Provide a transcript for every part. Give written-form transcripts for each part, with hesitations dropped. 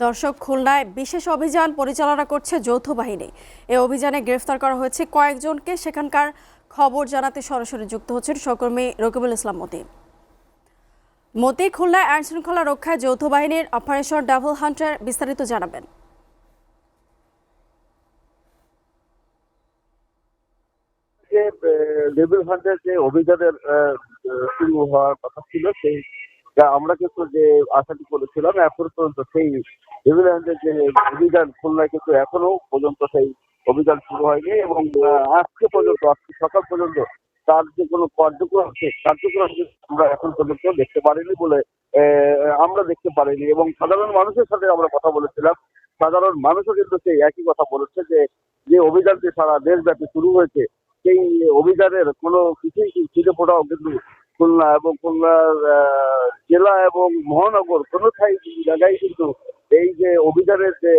দর্শক, খুলনায় বিশেষ অভিযান পরিচালনা করছে যৌথ বাহিনী। এই অভিযানে গ্রেফতার করা হয়েছে কয়েকজনকে। সেখানকার খবর জানাতে সরাসরি যুক্ত হচ্ছেন সহকর্মী রকিবুল ইসলাম মতি। খুলনায় আইন শৃঙ্খলা রক্ষায় যৌথ বাহিনীর অপারেশন ডাবল হান্টার, বিস্তারিত জানাবেন। ডেভিল হান্টের যে অভিযানের শুরু হওয়ার কথা ছিল, সেই আমরা কিন্তু যে আশাটি করেছিলাম এখন পর্যন্ত সেই ডেভিল হান্টের যে অভিযান খুলনায় কিন্তু এখনো পর্যন্ত সেই অভিযান শুরু হয়নি এবং আজকে পর্যন্ত আজকে সকাল পর্যন্ত তার যে কোনো কার্যক্রম আমরা এখন পর্যন্ত দেখতে পারিনি বলে আমরা দেখতে পারিনি। এবং সাধারণ মানুষের সাথে আমরা কথা বলেছিলাম, সাধারণ মানুষও কিন্তু সেই একই কথা বলেছে যে যে অভিযানটি সারা দেশব্যাপী শুরু হয়েছে সেই অভিযানের কোনো কিছুই ছিটে ফোটাও কিন্তু খুলনা এবং খুলনার জেলা এবং মহানগর কোনো জায়গায় কিন্তু এই যে অভিযানের যে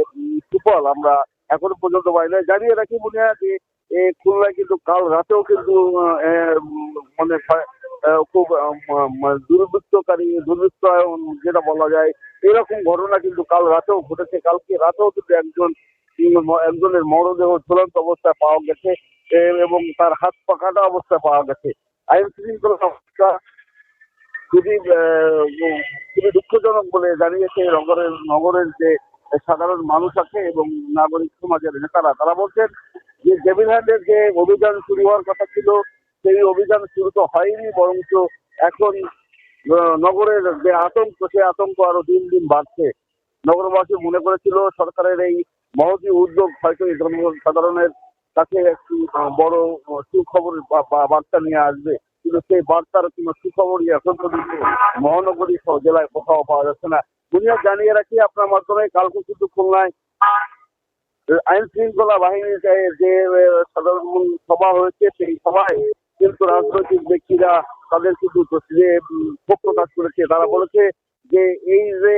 সুফল আমরা এখনো পর্যন্ত পাই না। জানিয়ে রাখি মনে হয় যে খুলনায় কিন্তু কাল রাতেও কিন্তু মানে খুব দুর্বৃত্তায়ন যেটা বলা যায় এরকম ঘটনা কিন্তু কাল রাতেও ঘটেছে। কালকে রাতেও কিন্তু একজনের মরদেহ ঝুলন্ত অবস্থায় পাওয়া গেছে এবং তার হাত পা কাটা অবস্থায় পাওয়া গেছে। আইন শৃঙ্খলা অবস্থা খুবই খুবই দুঃখজনক বলে জানিয়েছে নগরের যে সাধারণ মানুষ আছে এবং নাগরিক সমাজের নেতারা। তারা বলছেন যে ডেভিল হ্যান্ডের যে অভিযান শুরু হওয়ার কথা ছিল সেই অভিযান শুরু তো হয়নি, বরঞ্চ এখন নগরের যে আতঙ্ক, সেই আতঙ্ক আরো দিন দিন বাড়ছে। নগরবাসী মনে করেছিল সরকারের এই মহতী উদ্যোগ হয়তো এই জনসাধারণের কাছে একটি বড় সুখবর বার্তা নিয়ে আসবে, কিন্তু সেই বার্তার কোনো সুখবরই এখন পর্যন্ত মহানগরী সহ জেলায় কোথাও পাওয়া যাচ্ছে না। দুনিয়া জানিয়ে রাখি আপনার মাধ্যমে, কালকে কিন্তু খুলনায় আইন শৃঙ্খলা বাহিনীর যে সাধারণ সভা হয়েছে, সেই সভায় কিন্তু রাজনৈতিক ব্যক্তিরা তাদের কিন্তু যে ক্ষোভ প্রকাশ করেছে। তারা বলেছে যে এই যে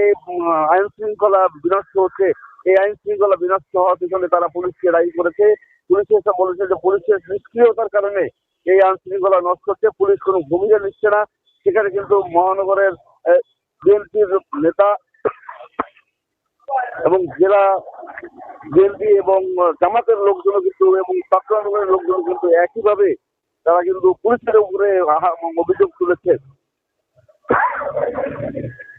আইন শৃঙ্খলা বিনষ্ট হচ্ছে, এই আইন শৃঙ্খলা বিনষ্ট হওয়ার পিছনে তারা পুলিশকে দায়ী করেছে। পুলিশ এসে বলেছে যে পুলিশের নিষ্ক্রিয়তার কারণে এই আইন শৃঙ্খলা নষ্ট হচ্ছে, পুলিশ কোনো ভূমিকা নিচ্ছে না। সেখানে কিন্তু মহানগরের বিএনপির নেতা এবং জেলা বিএনপি এবং জামাতের লোকজন কিন্তু এবং ছাত্র লোকজন কিন্তু একইভাবে তারা কিন্তু পুলিশের উপরে অভিযোগ তুলেছে।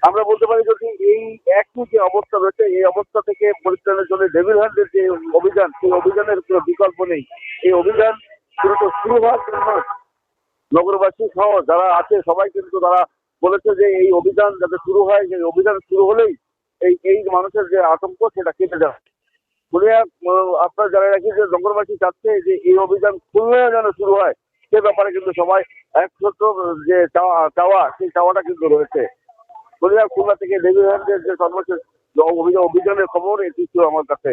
আমরা বলতে পারি যদি এই একই যে অবস্থা রয়েছে, এই অবস্থা থেকে পরিত্রাণের জন্য ডেভিল হান্টের যে অভিযান, সেই অভিযানের কোনো বিকল্প নেই। এই অভিযান শুরু হওয়ার জন্য নগরবাসী সহ যারা আছে সবাই কিন্তু তারা বলেছে যে এই অভিযান যাতে শুরু হয়, যে অভিযান শুরু হলেই এই মানুষের যে আতঙ্ক সেটা কেটে যাবে। খুলনা আপনার জানাই রাখি যে নগরবাসী চাচ্ছে যে এই অভিযান খুলনায় যেন শুরু হয়, সে ব্যাপারে কিন্তু সবাই একমাত্র যে চাওয়া সেই চাওয়াটা কিন্তু রয়েছে। খুলনা থেকে ডেভিল হান্টের যে সর্বশেষ অভিযানের খবর এটি ছিল আমার কাছে।